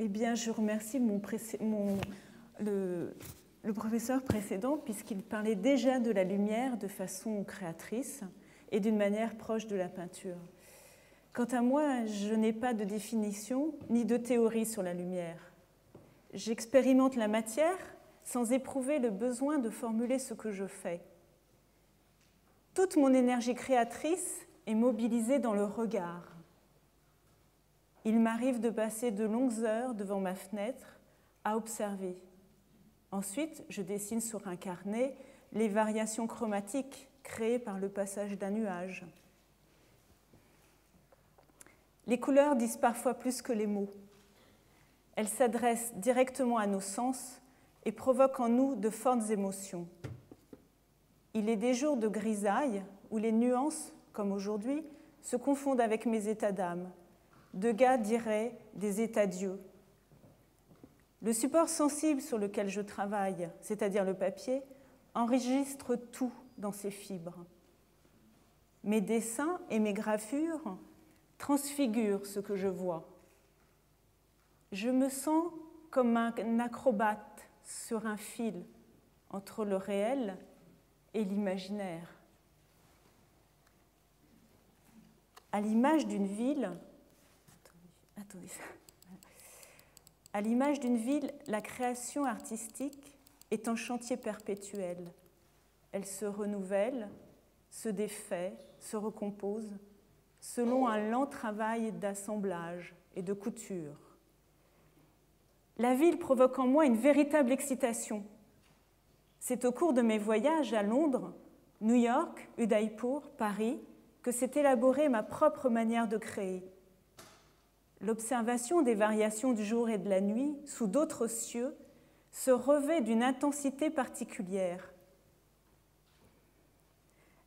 Eh bien, je remercie le professeur précédent puisqu'il parlait déjà de la lumière de façon créatrice et d'une manière proche de la peinture. Quant à moi, je n'ai pas de définition ni de théorie sur la lumière. J'expérimente la matière sans éprouver le besoin de formuler ce que je fais. Toute mon énergie créatrice est mobilisée dans le regard. Il m'arrive de passer de longues heures devant ma fenêtre à observer. Ensuite, je dessine sur un carnet les variations chromatiques créées par le passage d'un nuage. Les couleurs disent parfois plus que les mots. Elles s'adressent directement à nos sens et provoquent en nous de fortes émotions. Il est des jours de grisaille où les nuances, comme aujourd'hui, se confondent avec mes états d'âme. Degas dirait des états d'yeux. Le support sensible sur lequel je travaille, c'est-à-dire le papier, enregistre tout dans ses fibres. Mes dessins et mes gravures transfigurent ce que je vois. Je me sens comme un acrobate sur un fil entre le réel et l'imaginaire. À l'image d'une ville, à l'image d'une ville, la création artistique est un chantier perpétuel. Elle se renouvelle, se défait, se recompose, selon un lent travail d'assemblage et de couture. La ville provoque en moi une véritable excitation. C'est au cours de mes voyages à Londres, New York, Udaipur, Paris, que s'est élaborée ma propre manière de créer. L'observation des variations du jour et de la nuit sous d'autres cieux se revêt d'une intensité particulière.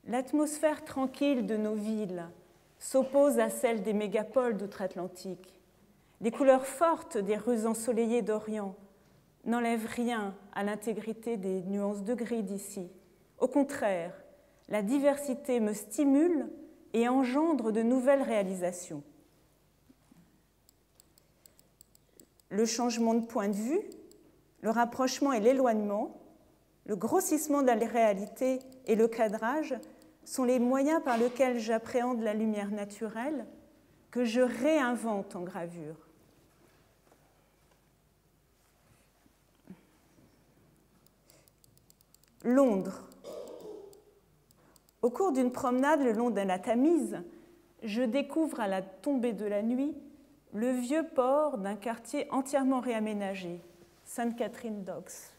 L'atmosphère tranquille de nos villes s'oppose à celle des mégapoles d'outre-Atlantique. Les couleurs fortes des rues ensoleillées d'Orient n'enlèvent rien à l'intégrité des nuances de gris d'ici. Au contraire, la diversité me stimule et engendre de nouvelles réalisations. Le changement de point de vue, le rapprochement et l'éloignement, le grossissement de la réalité et le cadrage sont les moyens par lesquels j'appréhende la lumière naturelle que je réinvente en gravure. Londres. Au cours d'une promenade le long de la Tamise, je découvre à la tombée de la nuit le vieux port d'un quartier entièrement réaménagé, St. Catherine Docks.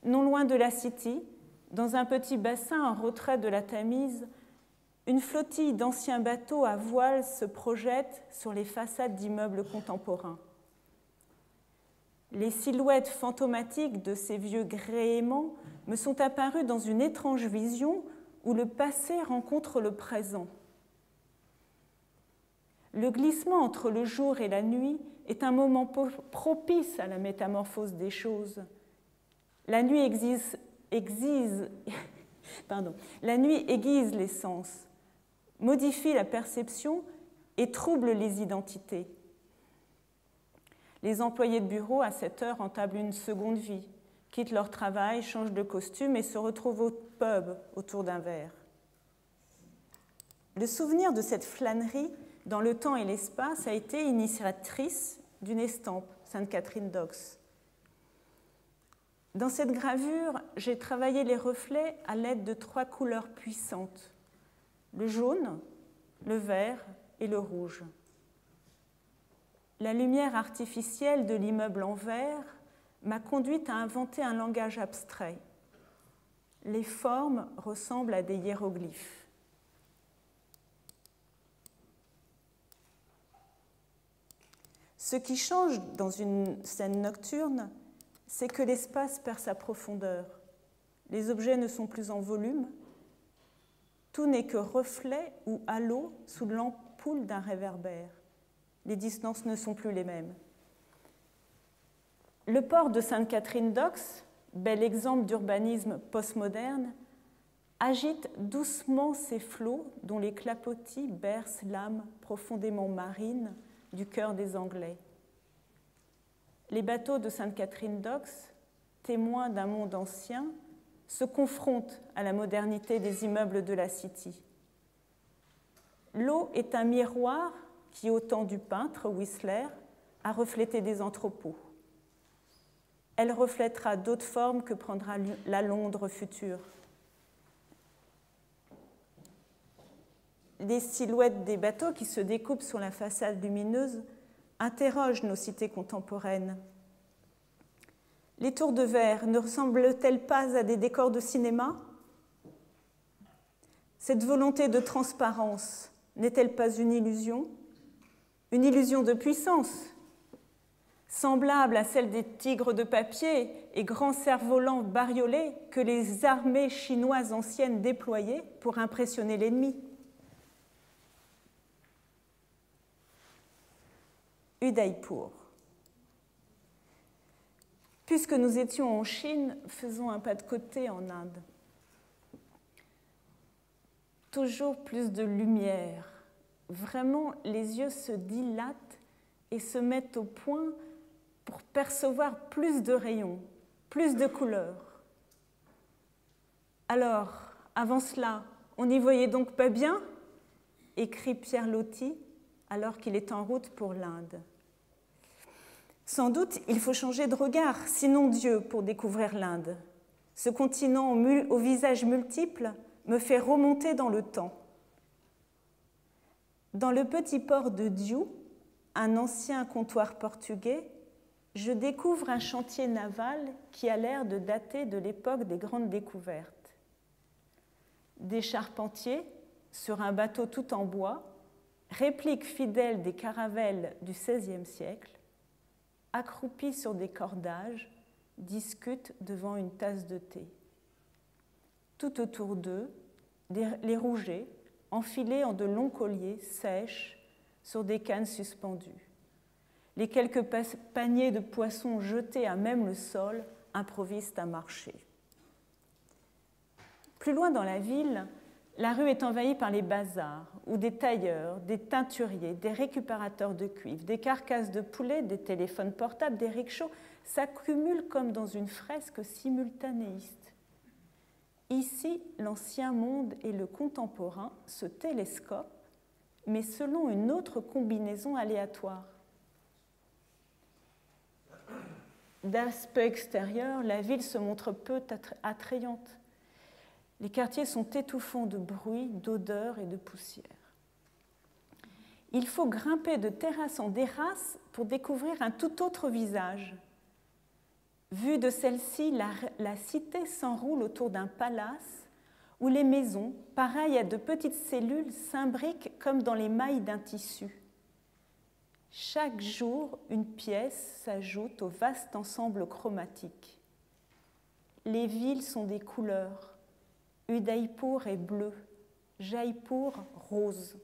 Non loin de la City, dans un petit bassin en retrait de la Tamise, une flottille d'anciens bateaux à voile se projette sur les façades d'immeubles contemporains. Les silhouettes fantomatiques de ces vieux gréements me sont apparues dans une étrange vision où le passé rencontre le présent. Le glissement entre le jour et la nuit est un moment propice à la métamorphose des choses. La nuit aiguise les sens, modifie la perception et trouble les identités. Les employés de bureau, à cette heure, entament une seconde vie, quittent leur travail, changent de costume et se retrouvent au pub autour d'un verre. Le souvenir de cette flânerie dans le temps et l'espace a été initiatrice d'une estampe, St. Catherine Docks. Dans cette gravure, j'ai travaillé les reflets à l'aide de 3 couleurs puissantes, le jaune, le vert et le rouge. La lumière artificielle de l'immeuble en verre m'a conduite à inventer un langage abstrait. Les formes ressemblent à des hiéroglyphes. Ce qui change dans une scène nocturne, c'est que l'espace perd sa profondeur. Les objets ne sont plus en volume. Tout n'est que reflet ou halo sous l'ampoule d'un réverbère. Les distances ne sont plus les mêmes. Le port de St. Catherine Docks, bel exemple d'urbanisme postmoderne, agite doucement ses flots dont les clapotis bercent l'âme profondément marine du cœur des Anglais. les bateaux de Sainte-Catherine Docks, témoins d'un monde ancien, se confrontent à la modernité des immeubles de la City. L'eau est un miroir qui, au temps du peintre Whistler, a reflété des entrepôts. Elle reflètera d'autres formes que prendra la Londres future. Les silhouettes des bateaux qui se découpent sur la façade lumineuse interrogent nos cités contemporaines. Les tours de verre ne ressemblent-elles pas à des décors de cinéma? Cette volonté de transparence n'est-elle pas une illusion de puissance, semblable à celle des tigres de papier et grands cerfs-volants bariolés que les armées chinoises anciennes déployaient pour impressionner l'ennemi. Udaipur. Puisque nous étions en Chine, faisons un pas de côté en Inde. Toujours plus de lumière. Vraiment, les yeux se dilatent et se mettent au point pour percevoir plus de rayons, plus de couleurs. Alors, avant cela, on n'y voyait donc pas bien? Écrit Pierre Loti alors qu'il est en route pour l'Inde. Sans doute, il faut changer de regard, sinon Dieu, pour découvrir l'Inde. Ce continent au visage multiple me fait remonter dans le temps. Dans le petit port de Diu, un ancien comptoir portugais, je découvre un chantier naval qui a l'air de dater de l'époque des grandes découvertes. Des charpentiers, sur un bateau tout en bois, réplique fidèle des caravelles du XVIe siècle, accroupis sur des cordages, discutent devant une tasse de thé. Tout autour d'eux, les rougets, enfilés en de longs colliers, sèchent sur des cannes suspendues. Les quelques paniers de poissons jetés à même le sol improvisent un marché. Plus loin dans la ville, la rue est envahie par les bazars, où des tailleurs, des teinturiers, des récupérateurs de cuivre, des carcasses de poulet, des téléphones portables, des rickshaws s'accumulent comme dans une fresque simultanéiste. Ici, l'ancien monde et le contemporain se télescopent, mais selon une autre combinaison aléatoire. D'aspect extérieur, la ville se montre peu attrayante. Les quartiers sont étouffants de bruit, d'odeurs et de poussière. Il faut grimper de terrasse en terrasse pour découvrir un tout autre visage. Vue de celle-ci, la cité s'enroule autour d'un palace où les maisons, pareilles à de petites cellules, s'imbriquent comme dans les mailles d'un tissu. Chaque jour, une pièce s'ajoute au vaste ensemble chromatique. Les villes sont des couleurs. Udaipur est bleu, Jaipur rose.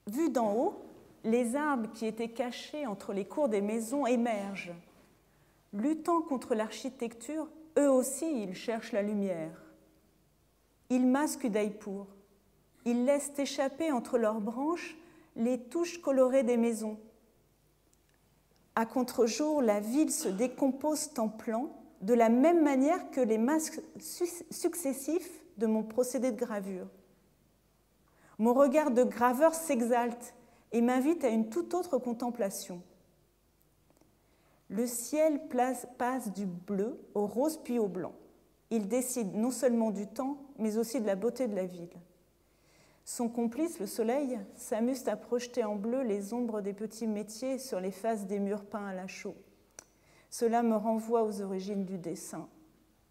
Vus d'en haut, les arbres qui étaient cachés entre les cours des maisons émergent. Luttant contre l'architecture, eux aussi, ils cherchent la lumière. Ils masquent Udaipur. Ils laissent échapper entre leurs branches les touches colorées des maisons. À contre-jour, la ville se décompose en plans de la même manière que les masques successifs de mon procédé de gravure. Mon regard de graveur s'exalte et m'invite à une toute autre contemplation. Le ciel passe du bleu au rose puis au blanc. Il décide non seulement du temps, mais aussi de la beauté de la ville. Son complice, le soleil, s'amuse à projeter en bleu les ombres des petits métiers sur les faces des murs peints à la chaux. Cela me renvoie aux origines du dessin.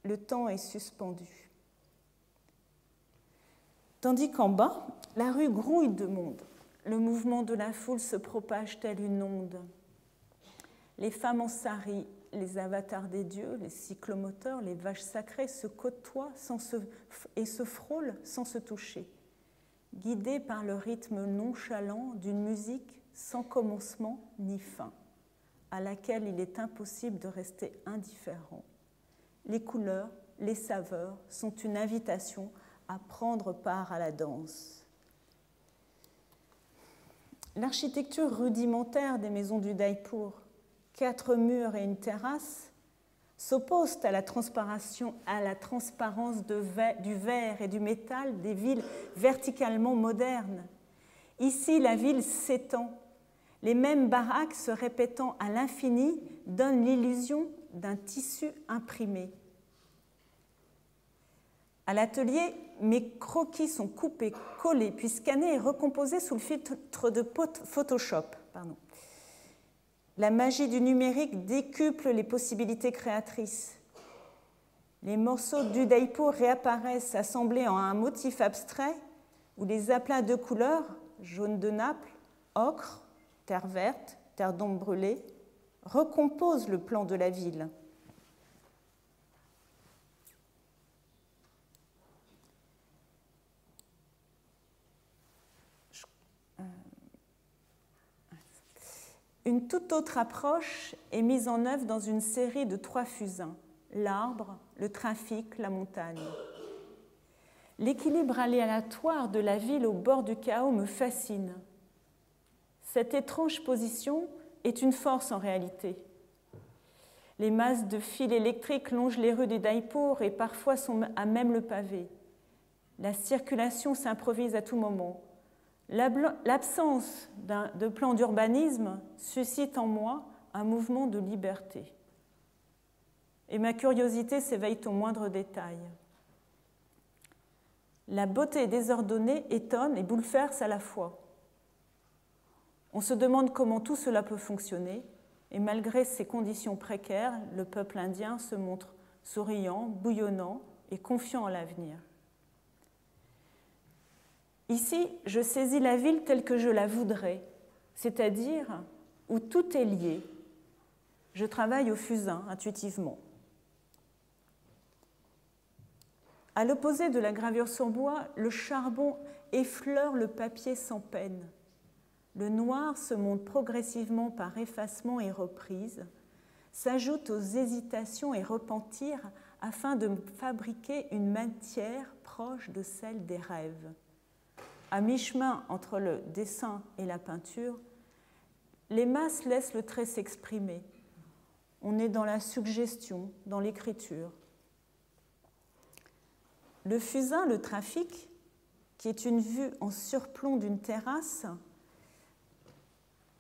Le temps est suspendu. Tandis qu'en bas, la rue grouille de monde. Le mouvement de la foule se propage tel une onde. Les femmes en sari, les avatars des dieux, les cyclomoteurs, les vaches sacrées se côtoient et se frôlent sans se toucher, guidés par le rythme nonchalant d'une musique sans commencement ni fin, à laquelle il est impossible de rester indifférent. Les couleurs les saveurs sont une invitation à prendre part à la danse. L'architecture rudimentaire des maisons d'Udaipur, 4 murs et une terrasse, s'oppose à la transparence du verre et du métal des villes verticalement modernes. Ici, la ville s'étend. Les mêmes baraques se répétant à l'infini donnent l'illusion d'un tissu imprimé. À l'atelier, mes croquis sont coupés, collés, puis scannés et recomposés sous le filtre de Photoshop. La magie du numérique décuple les possibilités créatrices. Les morceaux d'Udaipur réapparaissent assemblés en un motif abstrait où les aplats de couleurs, jaune de Naples, ocre, terre verte, terre d'ombre brûlée, recomposent le plan de la ville. Une toute autre approche est mise en œuvre dans une série de 3 fusains, l'arbre, le trafic, la montagne. L'équilibre aléatoire de la ville au bord du chaos me fascine. Cette étrange position est une force en réalité. Les masses de fils électriques longent les rues d'Udaipur et parfois sont à même le pavé. La circulation s'improvise à tout moment. L'absence de plan d'urbanisme suscite en moi un mouvement de liberté. Et ma curiosité s'éveille au moindre détail. La beauté désordonnée étonne et bouleverse à la fois. On se demande comment tout cela peut fonctionner, et malgré ces conditions précaires, le peuple indien se montre souriant, bouillonnant et confiant en l'avenir. Ici, je saisis la ville telle que je la voudrais, c'est-à-dire où tout est lié. Je travaille au fusain, intuitivement. À l'opposé de la gravure sur bois, le charbon effleure le papier sans peine. Le noir se monte progressivement par effacement et reprise, s'ajoute aux hésitations et repentirs afin de fabriquer une matière proche de celle des rêves. À mi-chemin entre le dessin et la peinture, les masses laissent le trait s'exprimer. On est dans la suggestion, dans l'écriture. Le fusain, le trafic, qui est une vue en surplomb d'une terrasse,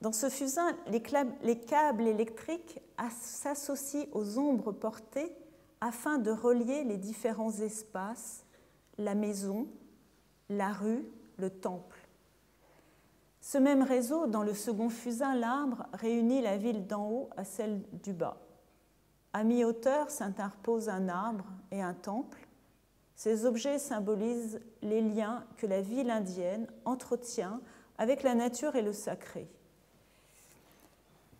dans ce fusain, les câbles électriques s'associent aux ombres portées afin de relier les différents espaces, la maison, la rue, le temple. Ce même réseau, dans le second fusain, l'arbre, réunit la ville d'en haut à celle du bas. À mi-hauteur s'interposent un arbre et un temple. Ces objets symbolisent les liens que la ville indienne entretient avec la nature et le sacré.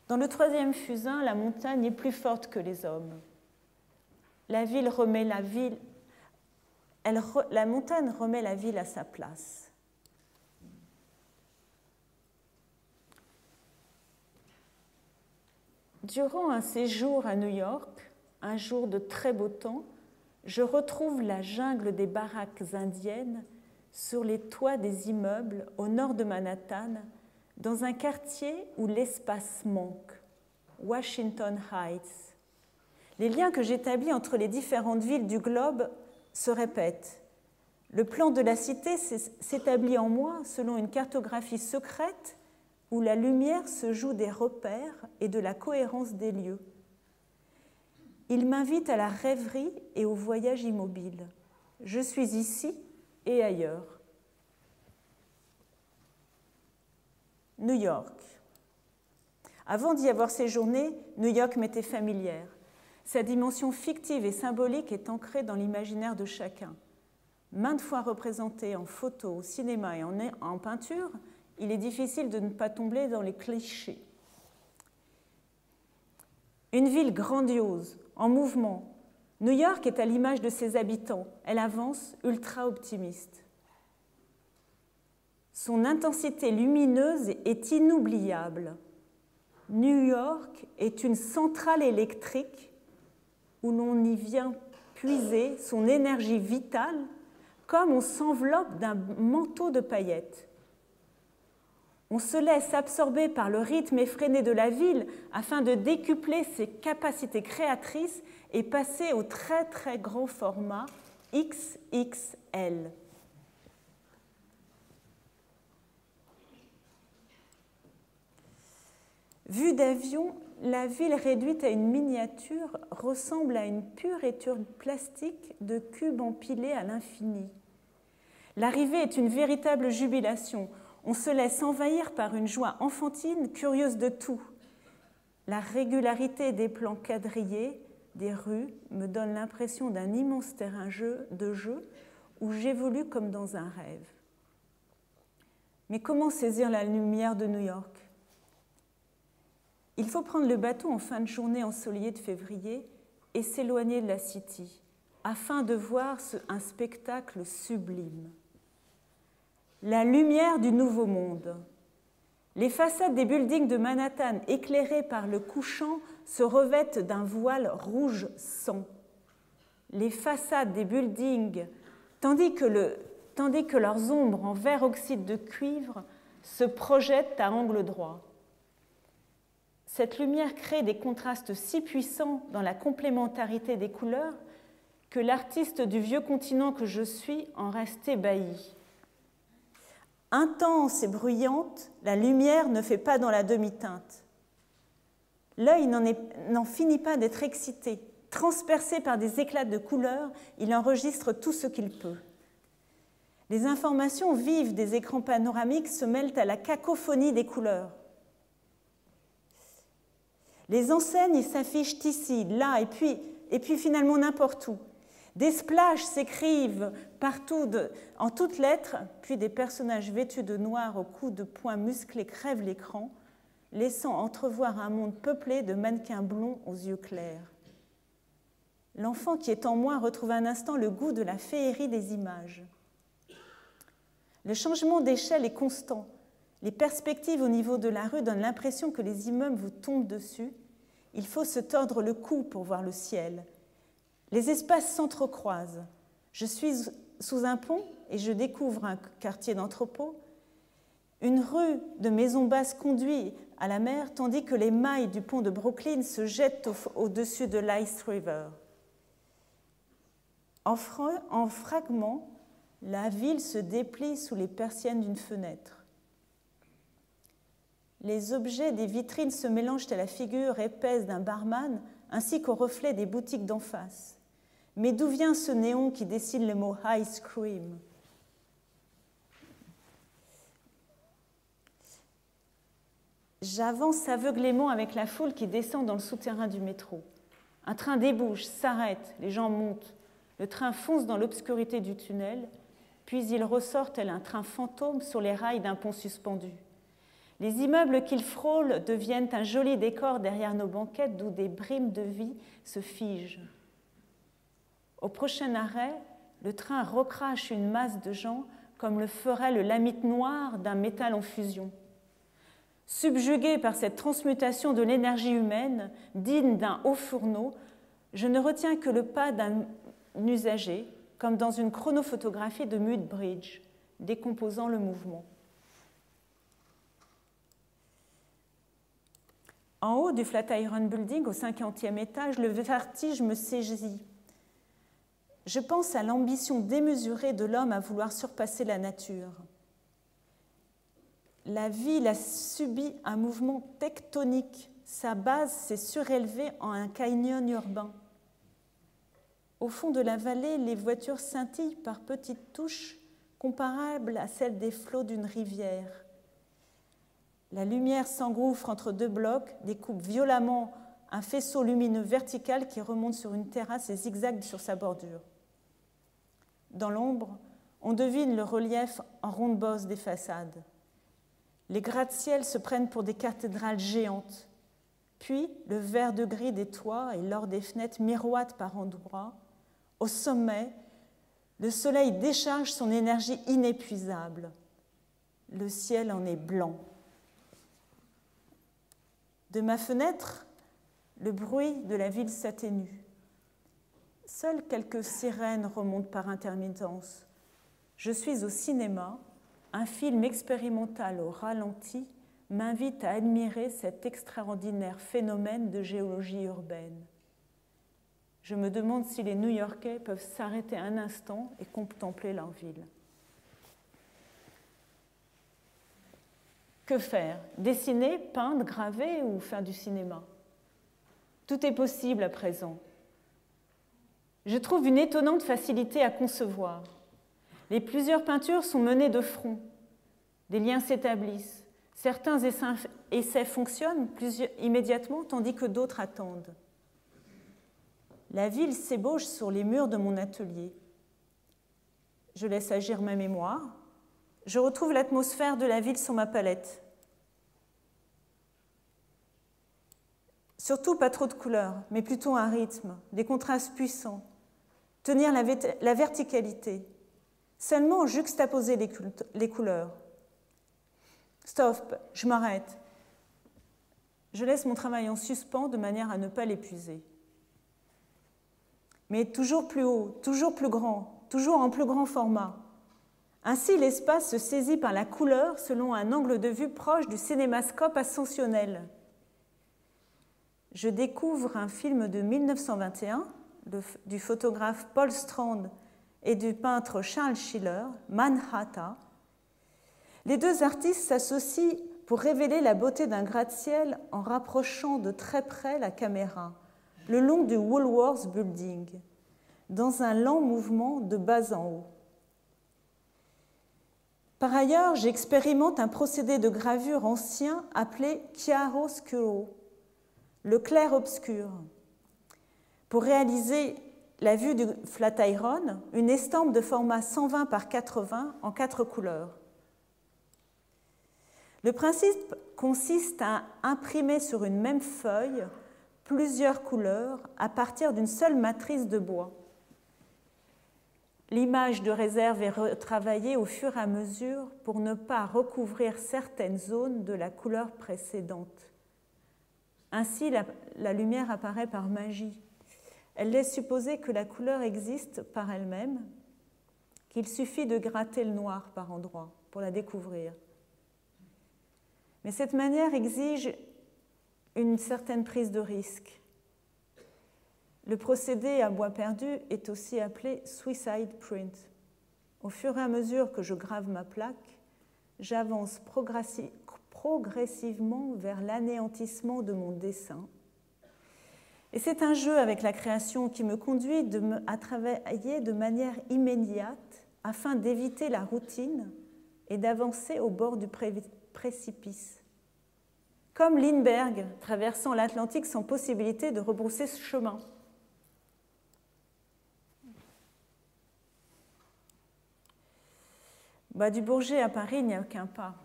Dans le troisième fusain, la montagne est plus forte que les hommes. La montagne remet la ville à sa place. Durant un séjour à New York, un jour de très beau temps, je retrouve la jungle des baraques indiennes sur les toits des immeubles au nord de Manhattan, dans un quartier où l'espace manque, Washington Heights. Les liens que j'établis entre les différentes villes du globe se répètent. Le plan de la cité s'établit en moi selon une cartographie secrète où la lumière se joue des repères et de la cohérence des lieux. Il m'invite à la rêverie et au voyage immobile. Je suis ici et ailleurs. New York. Avant d'y avoir séjourné, New York m'était familière. Sa dimension fictive et symbolique est ancrée dans l'imaginaire de chacun. Maintes fois représentée en photo, au cinéma et en peinture, il est difficile de ne pas tomber dans les clichés. Une ville grandiose, en mouvement. New York est à l'image de ses habitants. Elle avance ultra-optimiste. Son intensité lumineuse est inoubliable. New York est une centrale électrique où l'on n'y vient puiser son énergie vitale comme on s'enveloppe d'un manteau de paillettes. On se laisse absorber par le rythme effréné de la ville afin de décupler ses capacités créatrices et passer au très très grand format XXL. Vue d'avion, la ville réduite à une miniature ressemble à une puriture plastique de cubes empilés à l'infini. L'arrivée est une véritable jubilation. On se laisse envahir par une joie enfantine, curieuse de tout. La régularité des plans quadrillés des rues me donne l'impression d'un immense terrain de jeu où j'évolue comme dans un rêve. Mais comment saisir la lumière de New York ? Il faut prendre le bateau en fin de journée ensoleillée de février et s'éloigner de la City afin de voir un spectacle sublime. La lumière du Nouveau Monde. Les façades des buildings de Manhattan éclairées par le couchant se revêtent d'un voile rouge sang. Les façades des buildings, tandis que leurs ombres en vert oxyde de cuivre se projettent à angle droit. Cette lumière crée des contrastes si puissants dans la complémentarité des couleurs que l'artiste du vieux continent que je suis en reste ébahi. Intense et bruyante, la lumière ne fait pas dans la demi-teinte. L'œil n'en finit pas d'être excité. Transpercé par des éclats de couleurs, il enregistre tout ce qu'il peut. Les informations vives des écrans panoramiques se mêlent à la cacophonie des couleurs. Les enseignes s'affichent ici, là, et puis finalement n'importe où. Des splashes s'écrivent partout en toutes lettres, puis des personnages vêtus de noir aux coups de poing musclés crèvent l'écran, laissant entrevoir un monde peuplé de mannequins blonds aux yeux clairs. L'enfant qui est en moi retrouve un instant le goût de la féerie des images. Le changement d'échelle est constant. Les perspectives au niveau de la rue donnent l'impression que les immeubles vous tombent dessus. Il faut se tordre le cou pour voir le ciel. Les espaces s'entrecroisent. Je suis sous un pont et je découvre un quartier d'entrepôt. Une rue de maisons basses conduit à la mer, tandis que les mailles du pont de Brooklyn se jettent au-dessus de l'Ice River. En fragments, la ville se déplie sous les persiennes d'une fenêtre. Les objets des vitrines se mélangent à la figure épaisse d'un barman ainsi qu'au reflet des boutiques d'en face. Mais d'où vient ce néon qui dessine le mot « ice cream » ? J'avance aveuglément avec la foule qui descend dans le souterrain du métro. Un train débouche, s'arrête, les gens montent. Le train fonce dans l'obscurité du tunnel, puis il ressort tel un train fantôme sur les rails d'un pont suspendu. Les immeubles qu'il frôle deviennent un joli décor derrière nos banquettes d'où des brimes de vie se figent. Au prochain arrêt, le train recrache une masse de gens comme le ferait le lamite noir d'un métal en fusion. Subjugué par cette transmutation de l'énergie humaine, digne d'un haut fourneau, je ne retiens que le pas d'un usager, comme dans une chronophotographie de Mudbridge, décomposant le mouvement. En haut du Flatiron Building, au 50e étage, le vertige me saisit. Je pense à l'ambition démesurée de l'homme à vouloir surpasser la nature. La ville a subi un mouvement tectonique. Sa base s'est surélevée en un canyon urbain. Au fond de la vallée, les voitures scintillent par petites touches comparables à celles des flots d'une rivière. La lumière s'engouffre entre deux blocs, découpe violemment un faisceau lumineux vertical qui remonte sur une terrasse et zigzague sur sa bordure. Dans l'ombre, on devine le relief en ronde bosse des façades. Les gratte-ciels se prennent pour des cathédrales géantes. Puis, le vert de gris des toits et l'or des fenêtres miroitent par endroits. Au sommet, le soleil décharge son énergie inépuisable. Le ciel en est blanc. De ma fenêtre, le bruit de la ville s'atténue. Seules quelques sirènes remontent par intermittence. Je suis au cinéma, un film expérimental au ralenti m'invite à admirer cet extraordinaire phénomène de géologie urbaine. Je me demande si les New-Yorkais peuvent s'arrêter un instant et contempler leur ville. Que faire? Dessiner, peindre, graver ou faire du cinéma? Tout est possible à présent. Je trouve une étonnante facilité à concevoir. Les plusieurs peintures sont menées de front. Des liens s'établissent. Certains essais fonctionnent immédiatement, tandis que d'autres attendent. La ville s'ébauche sur les murs de mon atelier. Je laisse agir ma mémoire. Je retrouve l'atmosphère de la ville sur ma palette. Surtout pas trop de couleurs, mais plutôt un rythme, des contrastes puissants. Tenir la verticalité. Seulement juxtaposer les couleurs. Stop, je m'arrête. Je laisse mon travail en suspens de manière à ne pas l'épuiser. Mais toujours plus haut, toujours plus grand, toujours en plus grand format. Ainsi, l'espace se saisit par la couleur selon un angle de vue proche du cinémascope ascensionnel. Je découvre un film de 1921 du photographe Paul Strand et du peintre Charles Schiller, Manhattan. Les deux artistes s'associent pour révéler la beauté d'un gratte-ciel en rapprochant de très près la caméra, le long du Woolworth Building, dans un lent mouvement de bas en haut. Par ailleurs, j'expérimente un procédé de gravure ancien appelé chiaroscuro, le clair-obscur. Pour réaliser la vue du Flatiron, une estampe de format 120 par 80 en 4 couleurs. Le principe consiste à imprimer sur une même feuille plusieurs couleurs à partir d'une seule matrice de bois. L'image de réserve est retravaillée au fur et à mesure pour ne pas recouvrir certaines zones de la couleur précédente. Ainsi, la lumière apparaît par magie. Elle laisse supposer que la couleur existe par elle-même, qu'il suffit de gratter le noir par endroits pour la découvrir. Mais cette manière exige une certaine prise de risque. Le procédé à bois perdu est aussi appelé suicide print. Au fur et à mesure que je grave ma plaque, j'avance progressivement vers l'anéantissement de mon dessin. Et c'est un jeu avec la création qui me conduit à travailler de manière immédiate afin d'éviter la routine et d'avancer au bord du précipice. Comme Lindbergh traversant l'Atlantique sans possibilité de rebrousser ce chemin. Du Bourget à Paris, il n'y a qu'un pas.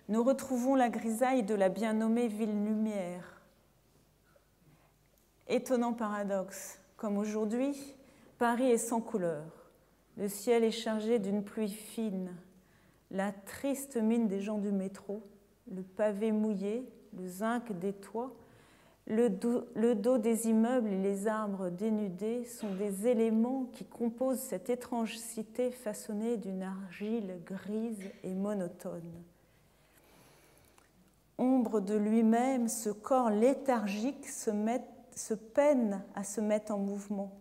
Nous retrouvons la grisaille de la bien nommée Ville-Lumière. Étonnant paradoxe, comme aujourd'hui, Paris est sans couleur. Le ciel est chargé d'une pluie fine. La triste mine des gens du métro, le pavé mouillé, le zinc des toits, le dos des immeubles et les arbres dénudés sont des éléments qui composent cette étrange cité façonnée d'une argile grise et monotone. Ombre de lui-même, ce corps léthargique se peine à se mettre en mouvement.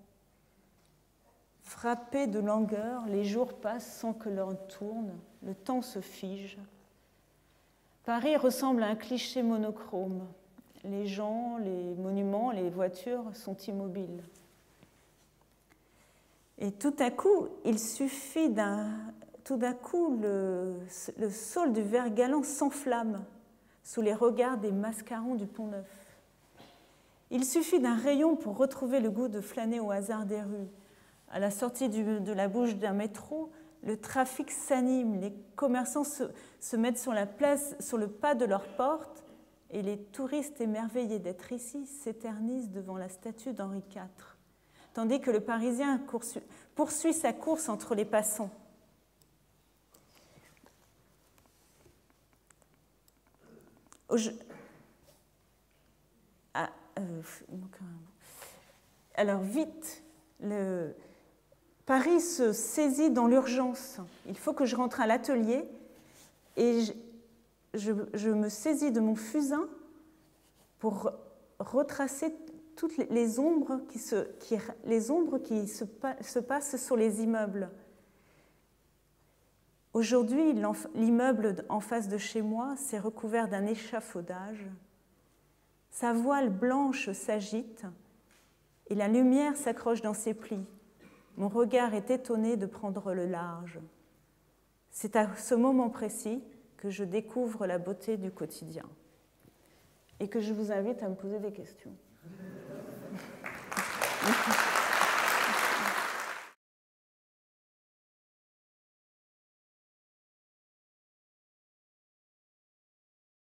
Frappés de langueur, les jours passent sans que l'heure tourne, le temps se fige. Paris ressemble à un cliché monochrome. Les gens, les monuments, les voitures sont immobiles. Et tout à coup, le saule du Vert-Galant s'enflamme sous les regards des mascarons du Pont-Neuf. Il suffit d'un rayon pour retrouver le goût de flâner au hasard des rues. À la sortie de la bouche d'un métro, le trafic s'anime, les commerçants se mettent sur la place, sur le pas de leur porte, et les touristes émerveillés d'être ici s'éternisent devant la statue d'Henri IV, tandis que le Parisien poursuit sa course entre les passants. Alors vite, Paris se saisit dans l'urgence. Il faut que je rentre à l'atelier et je me saisis de mon fusain pour retracer toutes les ombres qui se passent sur les immeubles. Aujourd'hui, l'immeuble en face de chez moi s'est recouvert d'un échafaudage. Sa voile blanche s'agite et la lumière s'accroche dans ses plis. Mon regard est étonné de prendre le large. C'est à ce moment précis que je découvre la beauté du quotidien et que je vous invite à me poser des questions.